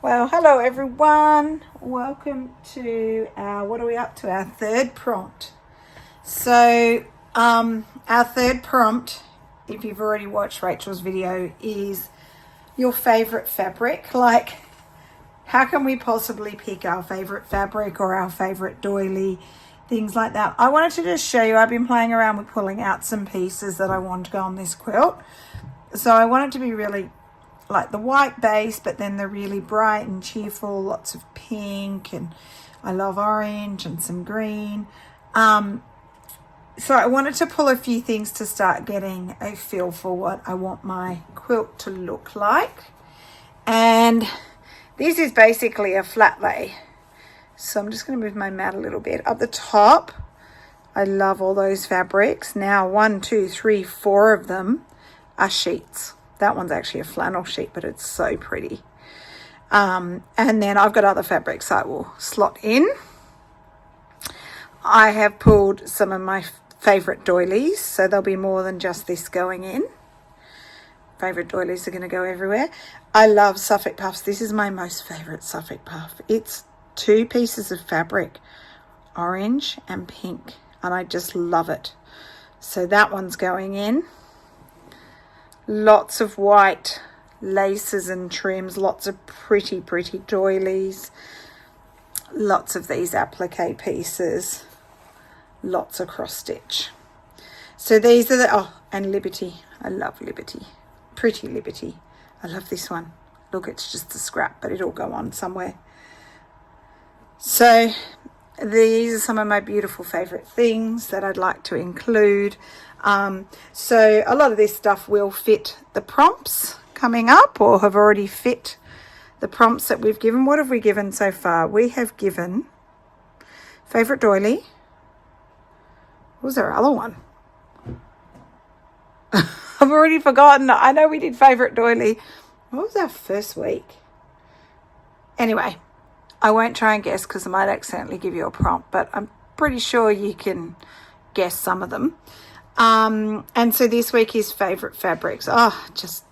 Well, hello everyone. Welcome to what are we up to? Our third prompt. So, our third prompt, if you've already watched Rachel's video, is your favorite fabric. Like, how can we possibly pick our favorite fabric or our favorite doily, things like that? I wanted to just show you, I've been playing around with pulling out some pieces that I want to go on this quilt. So I want it to be really like the white base, but then the really bright and cheerful, lots of pink, and I love orange and some green. So I wanted to pull a few things to start getting a feel for what I want my quilt to look like. And this is basically a flat lay. So I'm just going to move my mat a little bit. Up the top, I love all those fabrics. Now 1, 2, 3, 4 of them are sheets. That one's actually a flannel sheet, but it's so pretty. And then I've got other fabrics I will slot in. I have pulled some of my favourite doilies, so there'll be more than just this going in. Favourite doilies are going to go everywhere. I love Suffolk puffs. This is my most favourite Suffolk puff. It's 2 pieces of fabric, orange and pink, and I just love it. So that one's going in. Lots of white laces and trims, lots of pretty doilies, lots of these applique pieces, lots of cross stitch. So these are the, and Liberty. I love Liberty. Pretty Liberty. I love this one. Look, it's just a scrap, but it'll go on somewhere. So these are some of my beautiful favorite things that I'd like to include. So a lot of this stuff will fit the prompts coming up, or have already fit the prompts that we've given. What have we given so far? We have given favorite doily. What was our other one? I've already forgotten. I know we did favorite doily. What was our first week? Anyway, I won't try and guess because I might accidentally give you a prompt, but I'm pretty sure you can guess some of them. And so this week is favorite fabrics. I just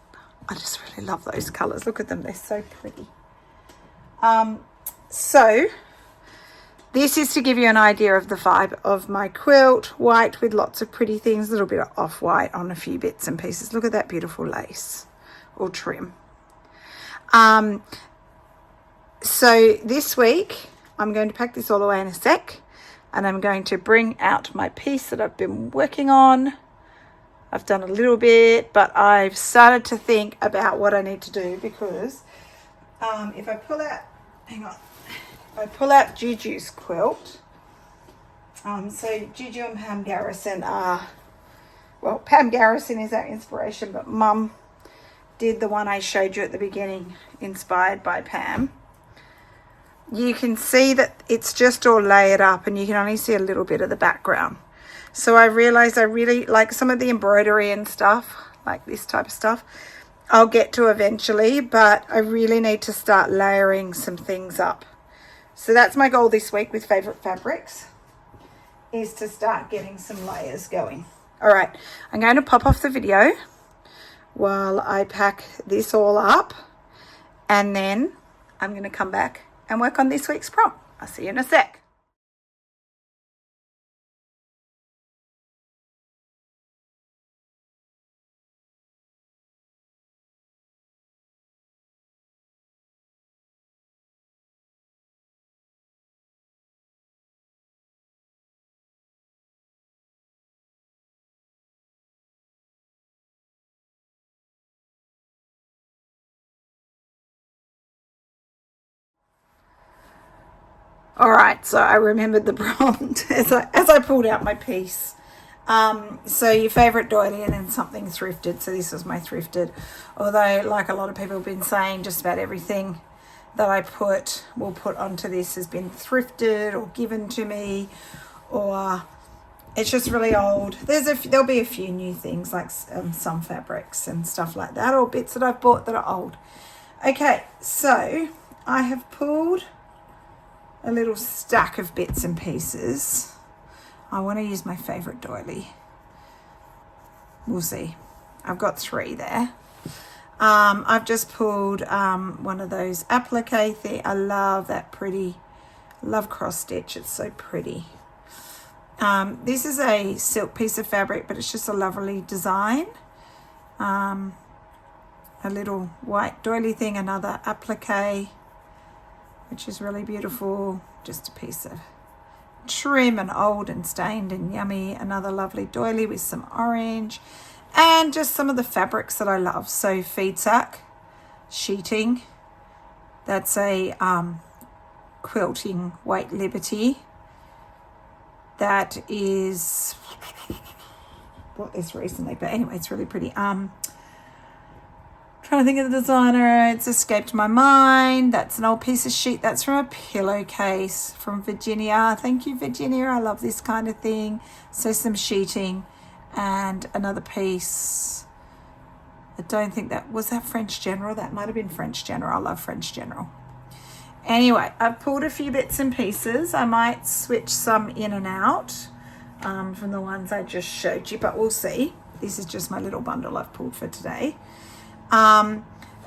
really love those colors. Look at them. They're so pretty. So this is to give you an idea of the vibe of my quilt. White with lots of pretty things, a little bit of off-white on a few bits and pieces. Look at that beautiful lace or trim. So this week, I'm going to pack this all away in a sec, and I'm going to bring out my piece that I've been working on. I've done a little bit, but I've started to think about what I need to do, because if I pull out, if I pull out Juju's quilt, so Juju and Pam Garrison are, well, Pam Garrison is our inspiration, but Mum did the one I showed you at the beginning, inspired by Pam. You can see that it's just all layered up, and you can only see a little bit of the background. So I realized I really like some of the embroidery and stuff, like this type of stuff. I'll get to eventually, but I really need to start layering some things up. So that's my goal this week with favorite fabrics, is to start getting some layers going. All right, I'm going to pop off the video while I pack this all up, and then I'm going to come back and work on this week's prompt. I'll see you in a sec. All right, so I remembered the prompt as I pulled out my piece. So your favorite doily and then something thrifted. So this was my thrifted. Although, like a lot of people have been saying, just about everything that I will put onto this has been thrifted or given to me, or it's just really old. There'll be a few new things, like some fabrics and stuff like that, or bits that I've bought that are old. Okay, so I have pulled a little stack of bits and pieces. I want to use my favorite doily. We'll see. I've got 3 there. I've just pulled one of those applique thing. I love that pretty, love cross stitch. It's so pretty. This is a silk piece of fabric, but it's just a lovely design. A little white doily thing, another applique, which is really beautiful. Just a piece of trim and old and stained and yummy. Another lovely doily with some orange. And just some of the fabrics that I love. So feed sack, sheeting. That's a quilting Weight Liberty. That is, bought this recently, but anyway, it's really pretty. Trying to think of the designer. It's escaped my mind. That's an old piece of sheet. That's from a pillowcase from Virginia. Thank you, Virginia. I love this kind of thing. So some sheeting. And another piece. I don't think that was that French General. That might have been French General. I love French General. Anyway, I've pulled a few bits and pieces. I might switch some in and out from the ones I just showed you, but we'll see. This is just my little bundle I've pulled for today.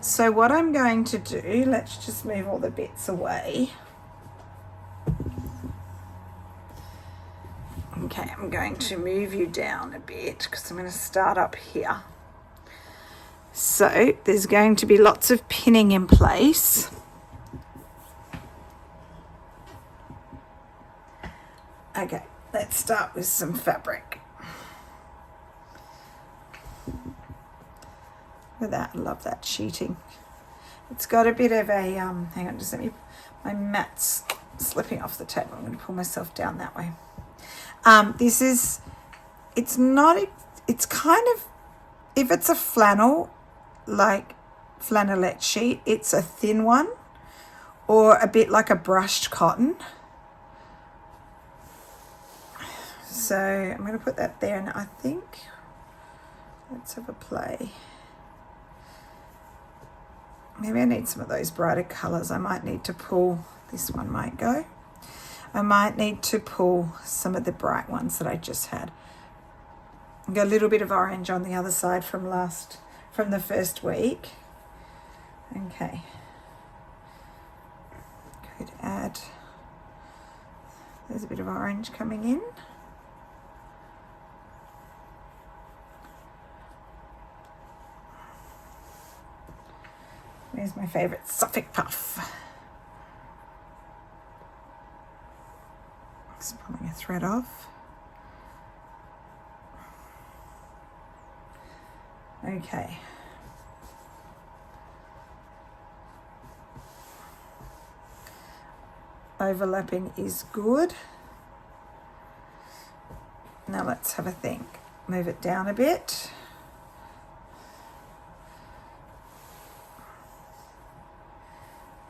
So what I'm going to do, let's just move all the bits away. Okay, I'm going to move you down a bit because I'm going to start up here. So there's going to be lots of pinning in place. Okay, let's start with some fabric. Look at that, I love that sheeting. It's got a bit of a, hang on, just let me, my mat's slipping off the table. I'm going to pull myself down that way. This is, it's not, it's kind of, if it's a flannel, like flannelette sheet, it's a thin one or a bit like a brushed cotton. So I'm going to put that there, and I think, let's have a play. Maybe I need some of those brighter colours. I might need to pull, this one might go. I might need to pull some of the bright ones that I just had. I've got a little bit of orange on the other side from the first week. Okay. Could add, there's a bit of orange coming in. Where's my favourite Suffolk puff? Just pulling a thread off. Okay. Overlapping is good. Now let's have a think. Move it down a bit.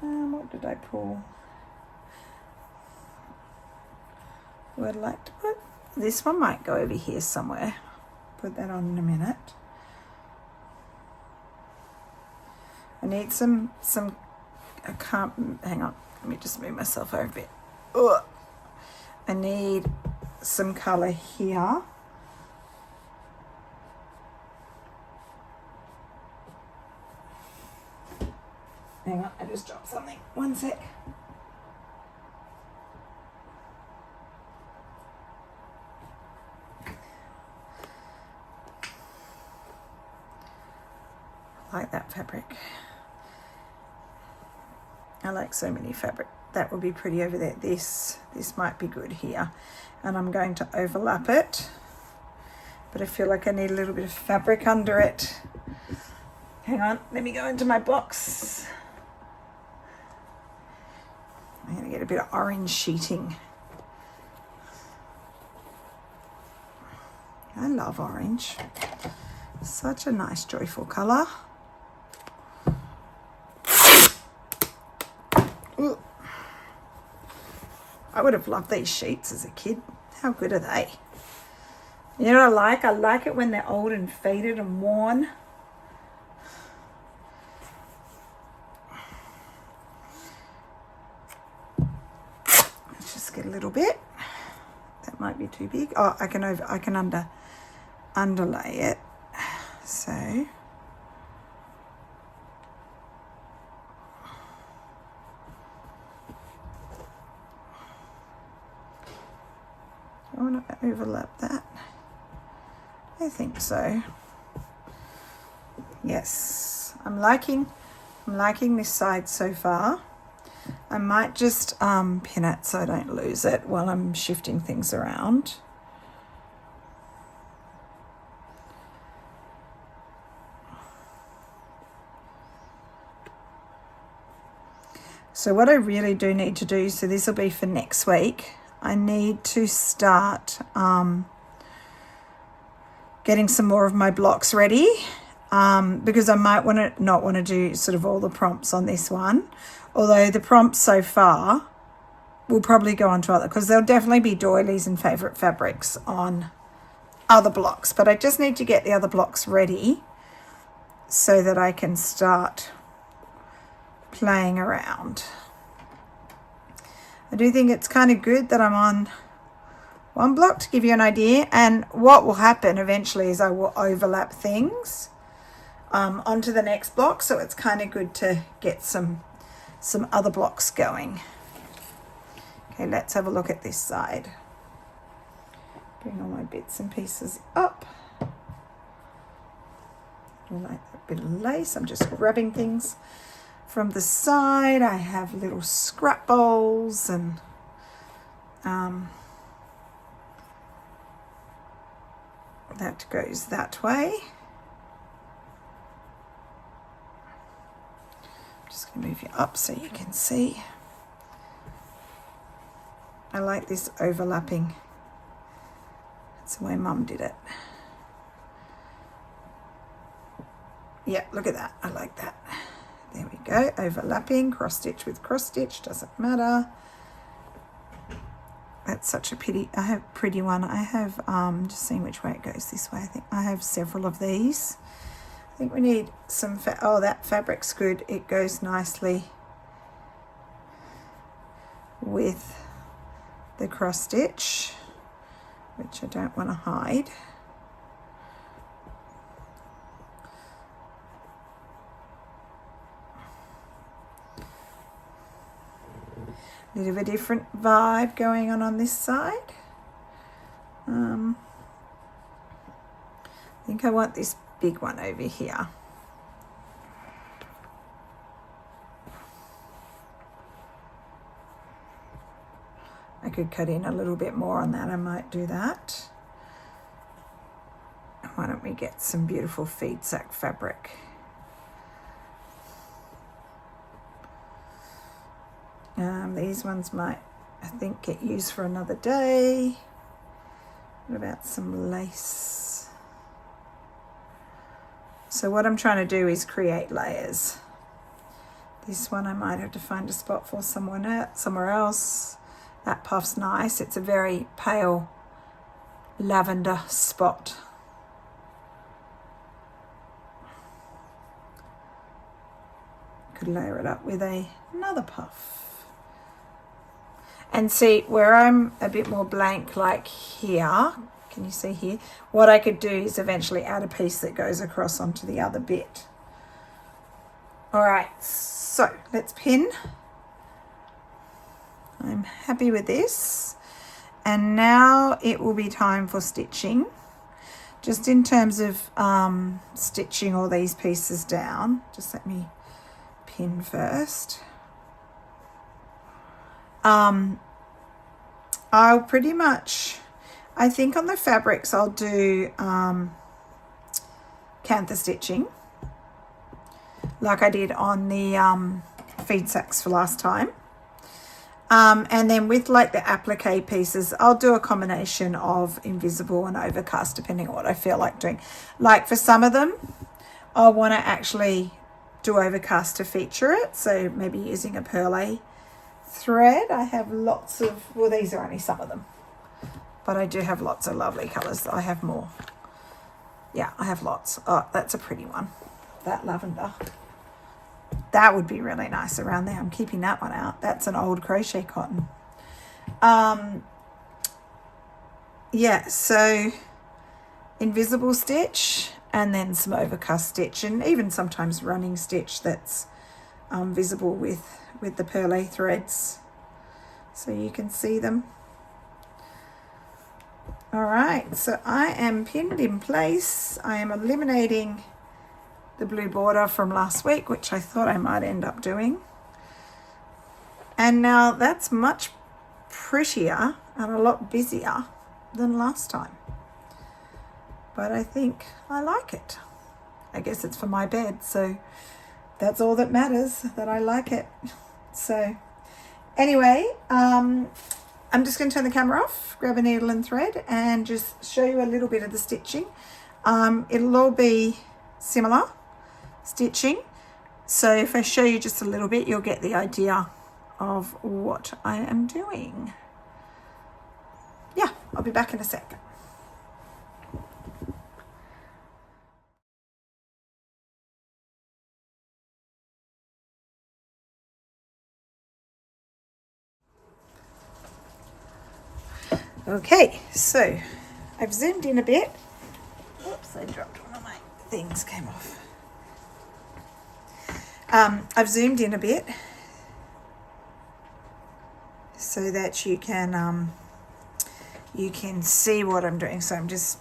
What did I pull? What I'd like to put, this one might go over here somewhere. Put that on in a minute. I need some, I can't, hang on, let me just move myself over a bit. Ugh. I need some colour here. Hang on, I just dropped something. One sec. I like that fabric. I like so many fabric. That would be pretty over there. This might be good here. And I'm going to overlap it. But I feel like I need a little bit of fabric under it. Hang on, let me go into my box. I'm going to get a bit of orange sheeting. I love orange. Such a nice, joyful colour. Ooh. I would have loved these sheets as a kid. How good are they? You know what I like? I like it when they're old and faded and worn. Get a little bit. That might be too big. Oh, I can underlay it. So want to overlap that. I think so. Yes, I'm liking this side so far. I might just pin it so I don't lose it while I'm shifting things around. So what I really do need to do, so this will be for next week, I need to start getting some more of my blocks ready, because I might not want to do sort of all the prompts on this one, although the prompts so far will probably go on to other, because there'll definitely be doilies and favourite fabrics on other blocks, but I just need to get the other blocks ready so that I can start playing around. I do think it's kind of good that I'm on one block to give you an idea, and what will happen eventually is I will overlap things onto the next block, so it's kind of good to get some other blocks going. Okay, let's have a look at this side. Bring all my bits and pieces up. I like that bit of lace. I'm just grabbing things from the side. I have little scrap bowls and that goes that way. I'm just going to move you up so you can see. I like this overlapping. That's the way Mum did it. Yeah, look at that. I like that. There we go, overlapping, cross stitch with cross stitch, doesn't matter. That's such a pity. I have a pretty one. I have, just seeing which way it goes this way. I think I have several of these. I think we need some, oh, that fabric's good. It goes nicely with the cross stitch, which I don't want to hide. Bit of a different vibe going on this side. I think I want this big one over here. I could cut in a little bit more on that. I might do that. Why don't we get some beautiful feed sack fabric? These ones might, I think, get used for another day. What about some lace? So what I'm trying to do is create layers. This one I might have to find a spot for somewhere else. That puff's nice. It's a very pale lavender spot. Could layer it up with another puff. And see where I'm a bit more blank, like here, can you see here? What I could do is eventually add a piece that goes across onto the other bit. All right, so let's pin. I'm happy with this. And now it will be time for stitching. Just in terms of stitching all these pieces down, just let me pin first. I'll pretty much, I think on the fabrics I'll do cantha stitching like I did on the feed sacks for last time. And then with like the applique pieces, I'll do a combination of invisible and overcast depending on what I feel like doing. Like for some of them, I'll want to actually do overcast to feature it. So maybe using a perle thread. I have lots of, well, these are only some of them, but I do have lots of lovely colours. I have more. Yeah, I have lots. Oh, that's a pretty one. That lavender. That would be really nice around there. I'm keeping that one out. That's an old crochet cotton. Yeah, so invisible stitch and then some overcast stitch, and even sometimes running stitch that's visible with the perle threads so you can see them. All right, so I am pinned in place. I am eliminating the blue border from last week, which I thought I might end up doing. And now that's much prettier and a lot busier than last time. But I think I like it. I guess it's for my bed, so that's all that matters, that I like it. So anyway, I'm just going to turn the camera off, grab a needle and thread, and just show you a little bit of the stitching. It'll all be similar stitching. So if I show you just a little bit, you'll get the idea of what I am doing. Yeah, I'll be back in a sec. Okay, so I've zoomed in a bit. Oops, I dropped one of my things, came off. I've zoomed in a bit so that you can see what I'm doing. So I'm just,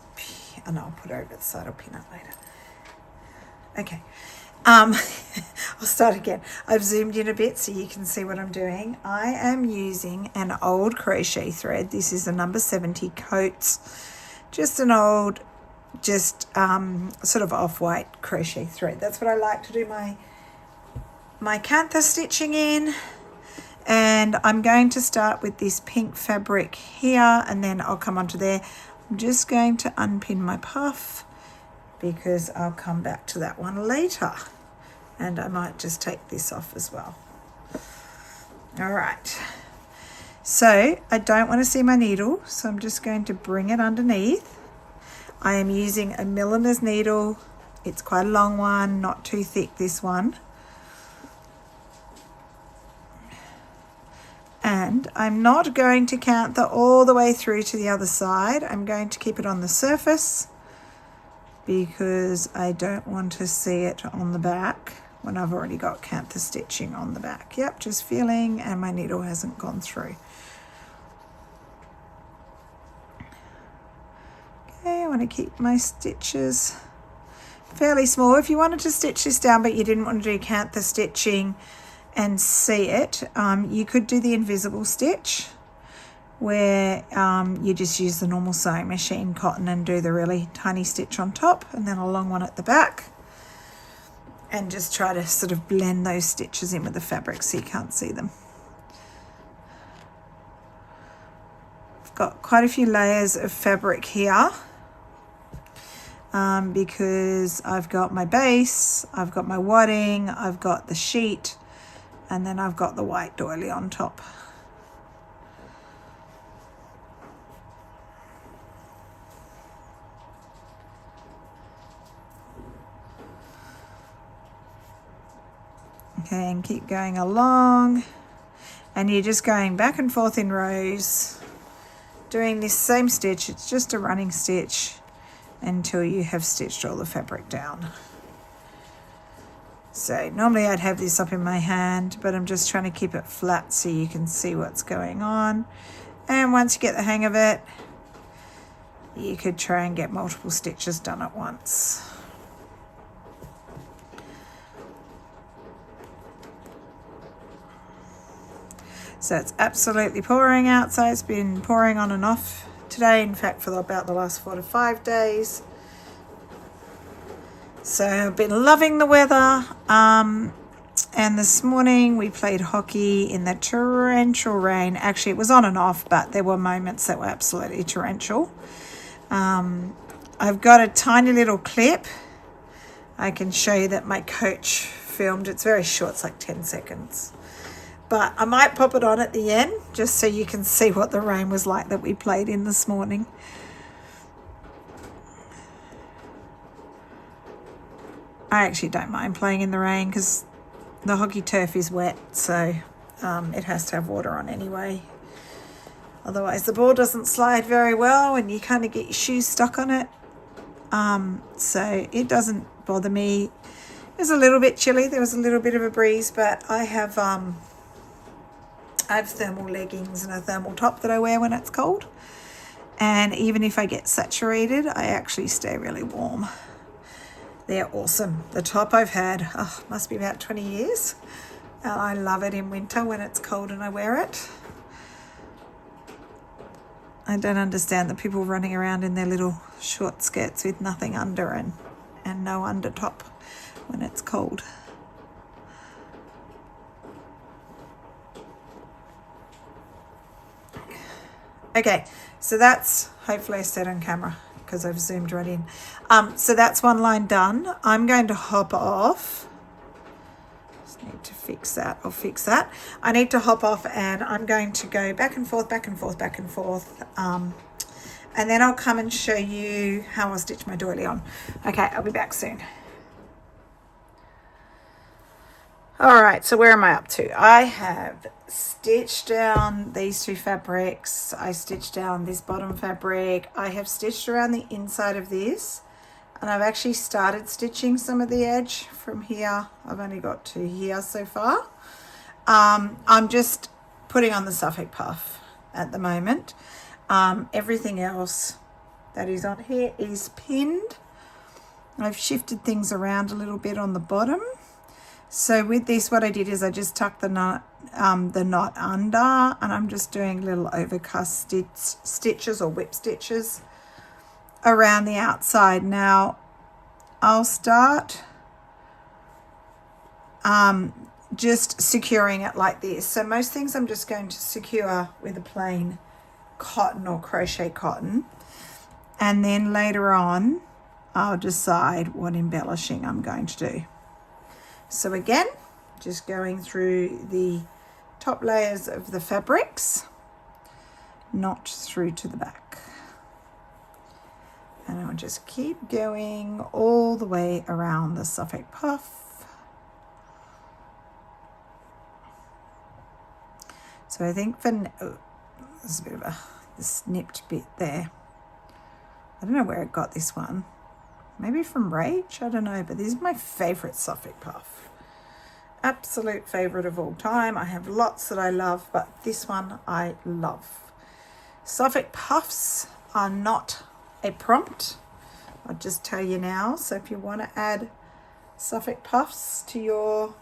and I'll put it over the side, I'll pin it later. Okay. I'll start again. I've zoomed in a bit so you can see what I'm doing. I am using an old crochet thread. This is a number 70 Coats. Just an old, sort of off-white crochet thread. That's what I like to do my cantha stitching in. And I'm going to start with this pink fabric here, and then I'll come onto there. I'm just going to unpin my puff because I'll come back to that one later. And I might just take this off as well. All right. So I don't want to see my needle, so I'm just going to bring it underneath. I am using a milliner's needle. It's quite a long one, not too thick, this one. And I'm not going to cantha all the way through to the other side. I'm going to keep it on the surface because I don't want to see it on the back when I've already got cantha stitching on the back. Yep, just feeling, and my needle hasn't gone through. Okay, I want to keep my stitches fairly small. If you wanted to stitch this down but you didn't want to do cantha stitching and see it, you could do the invisible stitch where you just use the normal sewing machine cotton and do the really tiny stitch on top and then a long one at the back, and just try to sort of blend those stitches in with the fabric so you can't see them. I've got quite a few layers of fabric here because I've got my base, I've got my wadding, I've got the sheet, and then I've got the white doily on top. Okay, and keep going along, and you're just going back and forth in rows, doing this same stitch. It's just a running stitch until you have stitched all the fabric down. So normally I'd have this up in my hand, but I'm just trying to keep it flat so you can see what's going on. And once you get the hang of it, you could try and get multiple stitches done at once. So it's absolutely pouring outside. It's been pouring on and off today, in fact, for about the last 4 to 5 days. So I've been loving the weather. And this morning we played hockey in the torrential rain. Actually, it was on and off, but there were moments that were absolutely torrential. I've got a tiny little clip. I can show you that my coach filmed. It's very short, it's like 10 seconds. But I might pop it on at the end just so you can see what the rain was like that we played in this morning. I actually don't mind playing in the rain because the hockey turf is wet, so it has to have water on anyway. Otherwise the ball doesn't slide very well and you kind of get your shoes stuck on it. So it doesn't bother me. It was a little bit chilly. There was a little bit of a breeze, but I have thermal leggings and a thermal top that I wear when it's cold. And even if I get saturated, I actually stay really warm. They're awesome. The top I've had, must be about 20 years. And I love it in winter when it's cold and I wear it. I don't understand the people running around in their little short skirts with nothing under and no under top when it's cold. Okay, so that's, hopefully I said on camera because I've zoomed right in. So that's one line done. I'm going to hop off. Just need to fix that. I'll fix that. I need to hop off and I'm going to go back and forth, back and forth, back and forth. And then I'll come and show you how I'll stitch my doily on. Okay, I'll be back soon. All right, so where am I up to? I have stitched down these two fabrics. I stitched down this bottom fabric. I have stitched around the inside of this, and I've actually started stitching some of the edge from here. I've only got to here so far. I'm just putting on the Suffolk puff at the moment. Everything else that is on here is pinned. I've shifted things around a little bit on the bottom. So with this, what I did is I just tucked the knot under, and I'm just doing little overcast stitches or whip stitches around the outside. Now I'll start just securing it like this. So most things I'm just going to secure with a plain cotton or crochet cotton, and then later on I'll decide what embellishing I'm going to do. So again, just going through the top layers of the fabrics, not through to the back. And I'll just keep going all the way around the Suffolk puff. So I think there's a bit of a snipped bit there. I don't know where I got this one. Maybe from Rage, I don't know, but this is my favorite Suffolk puff. Absolute favorite of all time. I have lots that I love, but this one I love. Suffolk puffs are not a prompt. I'll just tell you now. So if you want to add Suffolk puffs to your...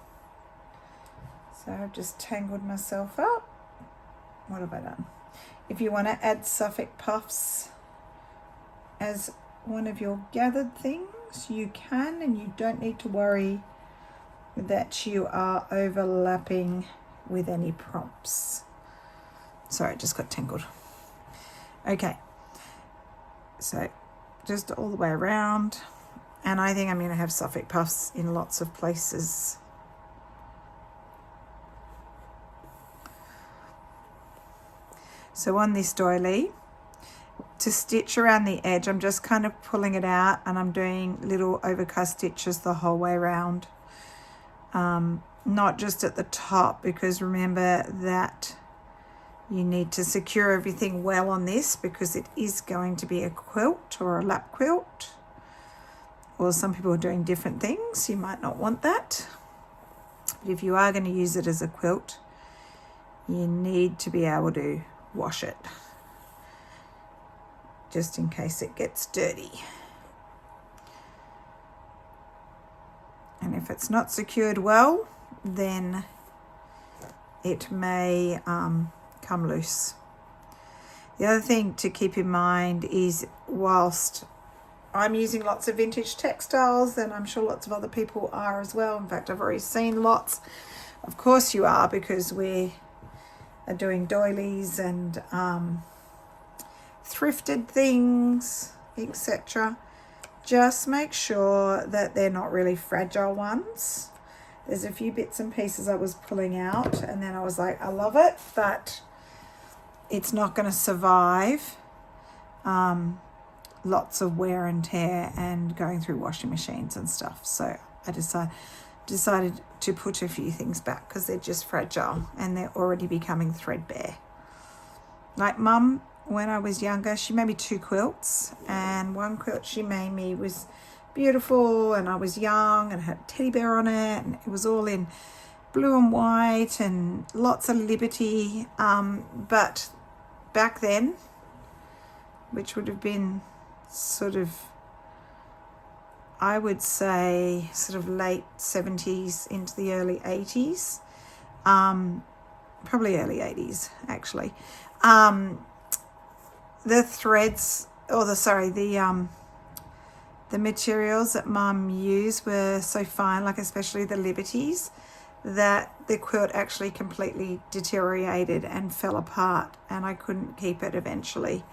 So I've just tangled myself up. What have I done? If you want to add Suffolk puffs as one of your gathered things, you can, and you don't need to worry that you are overlapping with any prompts. Sorry, it just got tangled. Okay, so just all the way around, and I think I'm going to have Suffolk puffs in lots of places. So on this doily, to stitch around the edge, I'm just kind of pulling it out and I'm doing little overcast stitches the whole way around. Not just at the top, because remember that you need to secure everything well on this, because it is going to be a quilt or a lap quilt, or some people are doing different things. You might not want that, but if you are going to use it as a quilt, you need to be able to wash it just in case it gets dirty. And if it's not secured well, then it may come loose. The other thing to keep in mind is, whilst I'm using lots of vintage textiles, and I'm sure lots of other people are as well. In fact, I've already seen lots. Of course you are, because we are doing doilies and thrifted things, etc. Just make sure that they're not really fragile ones. There's a few bits and pieces I was pulling out, and then I was like, I love it, but it's not going to survive lots of wear and tear and going through washing machines and stuff. So I decided to put a few things back because they're just fragile and they're already becoming threadbare. Like Mum, when I was younger, she made me 2 quilts, and one quilt she made me was beautiful, and I was young and had a teddy bear on it, and it was all in blue and white and lots of liberty, but back then which would have been sort of, I would say, sort of late 70s into the early 80s. Probably early 80s, actually. The threads, or the materials that Mum used were so fine, like especially the Liberties, that the quilt actually completely deteriorated and fell apart, and I couldn't keep it eventually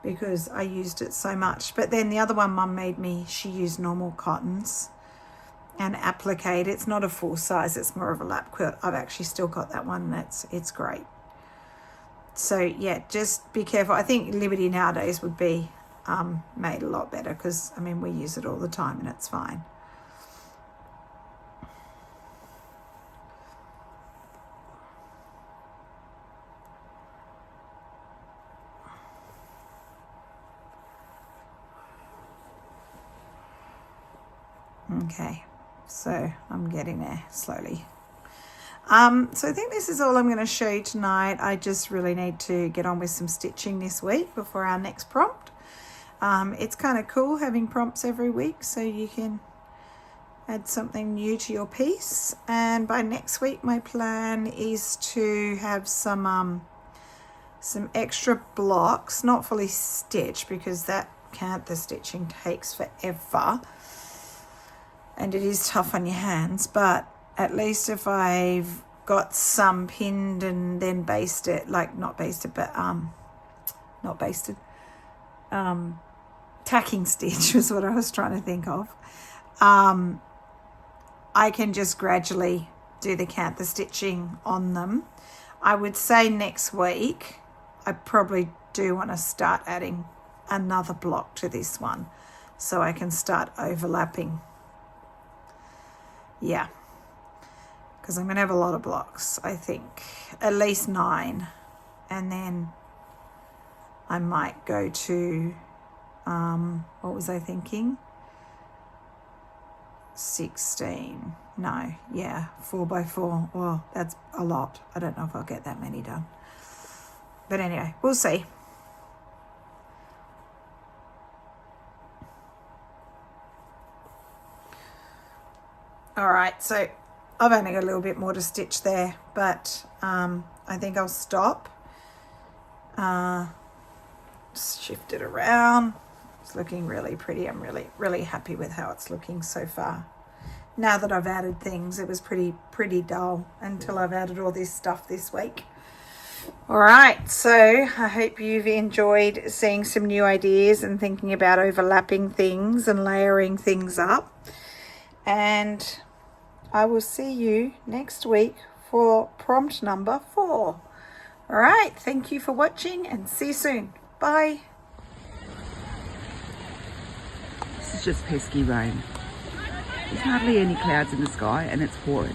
because I used it so much. But then the other one Mum made me, she used normal cottons and applique. It's not a full size, it's more of a lap quilt. I've actually still got that one. It's great. So yeah, just be careful. I think Liberty nowadays would be made a lot better, because I mean we use it all the time and it's fine. Okay, so I'm getting there slowly. So I think this is all I'm going to show you tonight. I just really need to get on with some stitching this week before our next prompt. It's kind of cool having prompts every week, so you can add something new to your piece. And by next week, my plan is to have some extra blocks, not fully stitched, because the stitching takes forever and it is tough on your hands. But at least if I've got some pinned and then basted, like not basted, but not basted, tacking stitch was what I was trying to think of. I can just gradually do the cantha stitching on them. I would say next week I probably do want to start adding another block to this one so I can start overlapping. Yeah, because I'm going to have a lot of blocks, I think, at least 9. And then I might go to, what was I thinking? 16. No, yeah, 4x4. Well, that's a lot. I don't know if I'll get that many done. But anyway, we'll see. All right, so I've only got a little bit more to stitch there, but I think I'll stop. Just shift it around. It's looking really pretty. I'm really happy with how it's looking so far. Now that I've added things, it was pretty dull until I've added all this stuff this week. All right, so I hope you've enjoyed seeing some new ideas and thinking about overlapping things and layering things up. And I will see you next week for prompt number 4. All right, thank you for watching and see you soon. Bye. This is just pesky rain. There's hardly any clouds in the sky and it's pouring.